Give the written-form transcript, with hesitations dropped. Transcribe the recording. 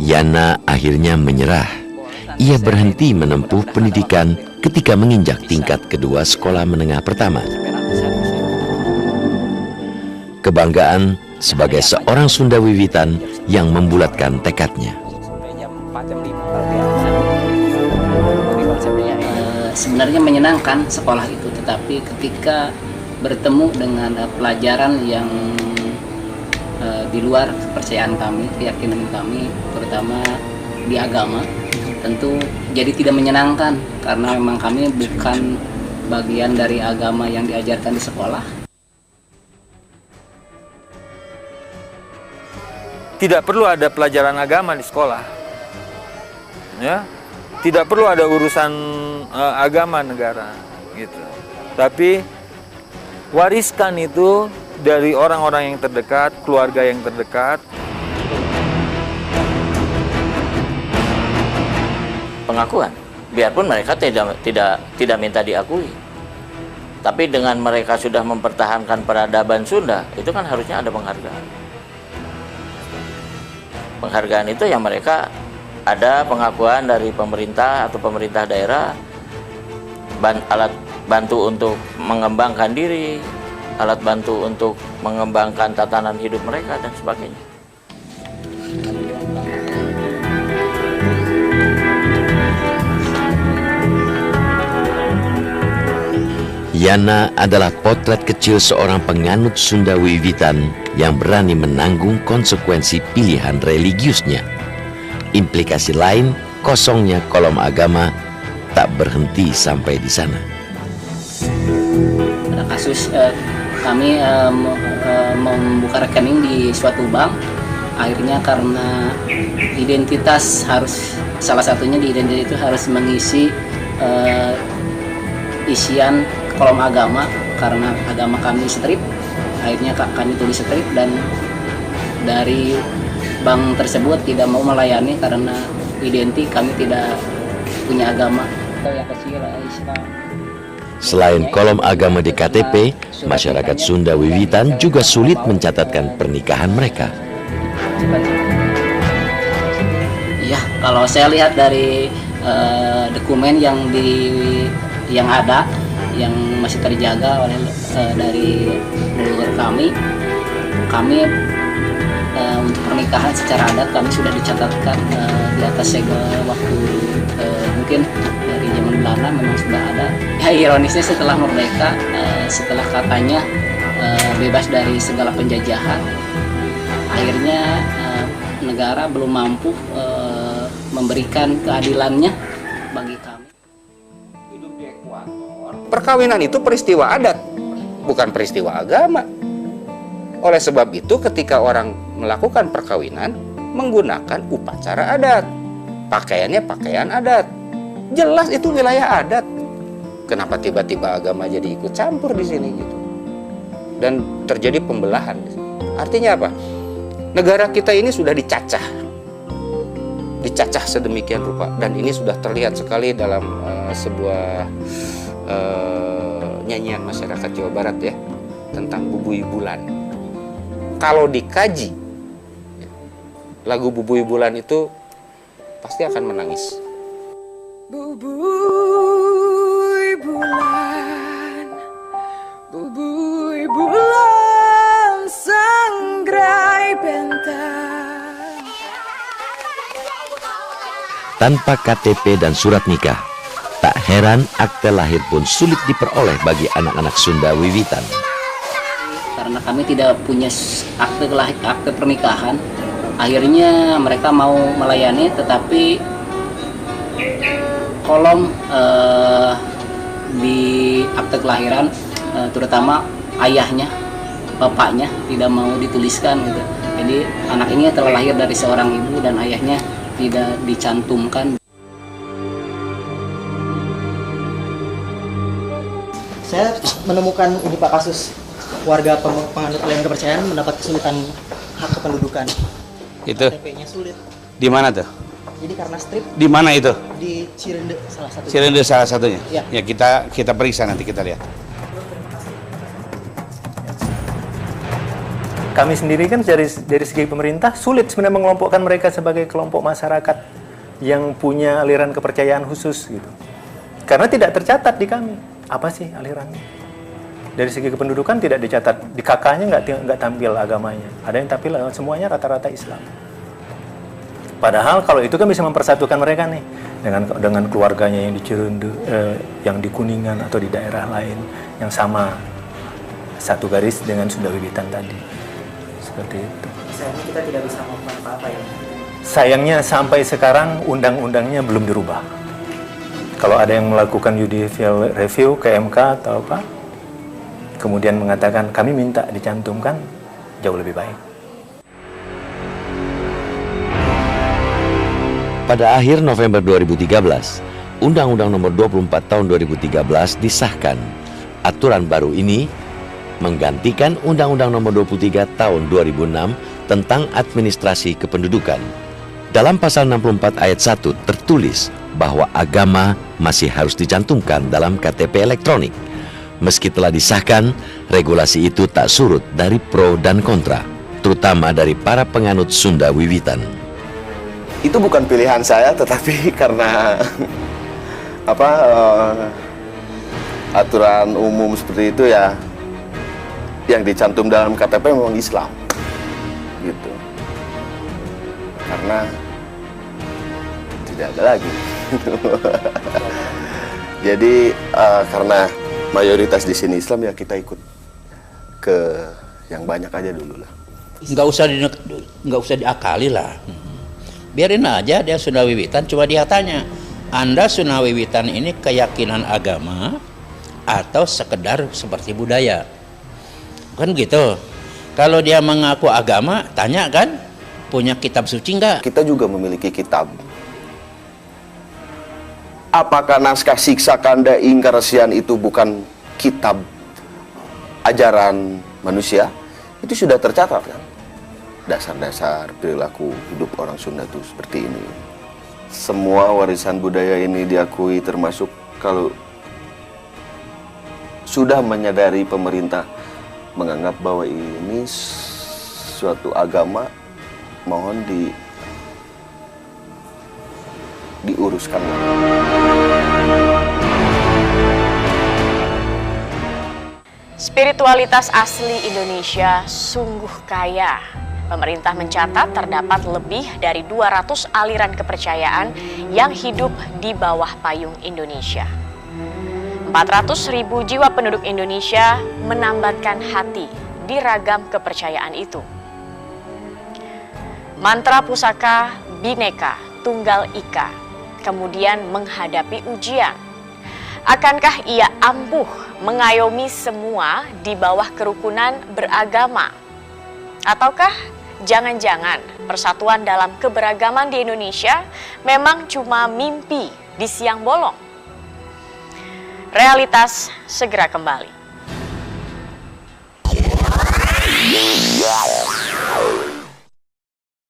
Yana akhirnya menyerah. Ia berhenti menempuh pendidikan ketika menginjak tingkat kedua sekolah menengah pertama. Kebanggaan sebagai seorang Sunda Wiwitan yang membulatkan tekadnya. Sebenarnya menyenangkan sekolah itu, tetapi ketika bertemu dengan pelajaran yang di luar kepercayaan kami, keyakinan kami, terutama di agama, tentu jadi tidak menyenangkan karena memang kami bukan bagian dari agama yang diajarkan di sekolah. Tidak perlu ada pelajaran agama di sekolah, ya. Tidak perlu ada urusan agama negara, gitu. Tapi wariskan itu dari orang-orang yang terdekat, keluarga yang terdekat. Pengakuan, biarpun mereka tidak minta diakui, tapi dengan mereka sudah mempertahankan peradaban Sunda, itu kan harusnya ada penghargaan. Penghargaan itu yang mereka ada pengakuan dari pemerintah atau pemerintah daerah, alat bantu untuk mengembangkan diri, alat bantu untuk mengembangkan tatanan hidup mereka dan sebagainya. Yana adalah potret kecil seorang penganut Sunda Wiwitan yang berani menanggung konsekuensi pilihan religiusnya. Implikasi lain, kosongnya kolom agama tak berhenti sampai di sana. Pada kasus kami membuka rekening di suatu bank, akhirnya karena identitas harus, salah satunya di identitas itu harus mengisi isian kolom agama, karena agama kami strip, akhirnya kami tulis strip dan dari bank tersebut tidak mau melayani karena identik kami tidak punya agama. Selain kolom agama di KTP, masyarakat Sunda Wiwitan juga sulit mencatatkan pernikahan mereka. Iya, kalau saya lihat dari dokumen yang ada, yang masih terjaga oleh dari leluhur kami untuk pernikahan secara adat kami sudah dicatatkan di atas segel waktu mungkin dari zaman Belanda memang sudah ada. Ya, ironisnya setelah merdeka, setelah katanya bebas dari segala penjajahan, akhirnya negara belum mampu memberikan keadilannya bagi kami. Perkawinan itu peristiwa adat, bukan peristiwa agama. Oleh sebab itu ketika orang melakukan perkawinan menggunakan upacara adat, pakaiannya pakaian adat, jelas itu wilayah adat. Kenapa tiba-tiba agama jadi ikut campur di sini gitu? Dan terjadi pembelahan. Artinya apa? Negara kita ini sudah dicacah sedemikian rupa, dan ini sudah terlihat sekali dalam sebuah nyanyian masyarakat Jawa Barat ya, tentang Bubui Bulan. Kalau dikaji lagu Bubui Bulan itu pasti akan menangis. Bubui bulan, bubui bulan, sangrai bentang. Tanpa KTP dan surat nikah, tak heran akte lahir pun sulit diperoleh bagi anak-anak Sunda Wiwitan. Karena kami tidak punya akte pernikahan, akhirnya mereka mau melayani, tetapi kolom di akte kelahiran, terutama ayahnya, bapaknya tidak mau dituliskan gitu. Jadi anak ini telah lahir dari seorang ibu dan ayahnya tidak dicantumkan. Saya menemukan ini Pak, kasus warga penganut aliran kepercayaan mendapat kesulitan hak kependudukan. Itu KTP-nya sulit. di mana tuh? Jadi karena strip Di mana itu? di Cirende salah satu. Cirende salah satunya. Ya. Ya kita periksa, nanti kita lihat. kami sendiri kan dari segi pemerintah sulit sebenarnya mengelompokkan mereka sebagai kelompok masyarakat yang punya aliran kepercayaan khusus gitu. Karena tidak tercatat di kami apa sih alirannya. Dari segi kependudukan tidak dicatat, di KK-nya nggak tampil agamanya. Ada yang tampil semuanya rata-rata Islam. Padahal kalau itu kan bisa mempersatukan mereka nih dengan keluarganya yang di Cirundu, yang di Kuningan atau di daerah lain yang sama satu garis dengan Sunda Wiwitan tadi. Seperti itu. Sayangnya kita tidak bisa melakukan apa-apa ya. Sayangnya sampai sekarang undang-undangnya belum dirubah. Kalau ada yang melakukan judicial review ke MK atau apa, kemudian mengatakan kami minta dicantumkan, jauh lebih baik. Pada akhir November 2013, Undang-Undang Nomor 24 Tahun 2013 disahkan. Aturan baru ini menggantikan Undang-Undang Nomor 23 Tahun 2006 tentang administrasi kependudukan. Dalam pasal 64 ayat 1 tertulis bahwa agama masih harus dicantumkan dalam KTP elektronik. Meski telah disahkan, regulasi itu tak surut dari pro dan kontra, terutama dari para penganut Sunda Wiwitan. Itu bukan pilihan saya, tetapi karena aturan umum seperti itu ya, yang dicantum dalam KTP memang Islam, gitu. Karena tidak ada lagi. Jadi karena mayoritas di sini Islam, ya kita ikut ke yang banyak aja dulu lah. Nggak usah diakali lah. Biarin aja dia Sunda Wiwitan, coba dia tanya, Anda Sunda Wiwitan ini keyakinan agama atau sekedar seperti budaya? Kan gitu. Kalau dia mengaku agama, tanya kan, punya kitab suci nggak? Kita juga memiliki kitab. Apakah naskah Siksa Kanda Ingkarasian itu bukan kitab ajaran manusia? Itu sudah tercatat kan? Dasar-dasar perilaku hidup orang Sunda itu seperti ini. Semua warisan budaya ini diakui, termasuk kalau sudah menyadari pemerintah menganggap bahwa ini suatu agama, mohon diuruskan. Spiritualitas asli Indonesia sungguh kaya. Pemerintah mencatat terdapat lebih dari 200 aliran kepercayaan yang hidup di bawah payung Indonesia. 400.000 jiwa penduduk Indonesia menambatkan hati di ragam kepercayaan itu. Mantra pusaka Bhinneka Tunggal Ika kemudian menghadapi ujian. Akankah ia ampuh mengayomi semua di bawah kerukunan beragama? Ataukah jangan-jangan persatuan dalam keberagaman di Indonesia memang cuma mimpi di siang bolong? Realitas segera kembali.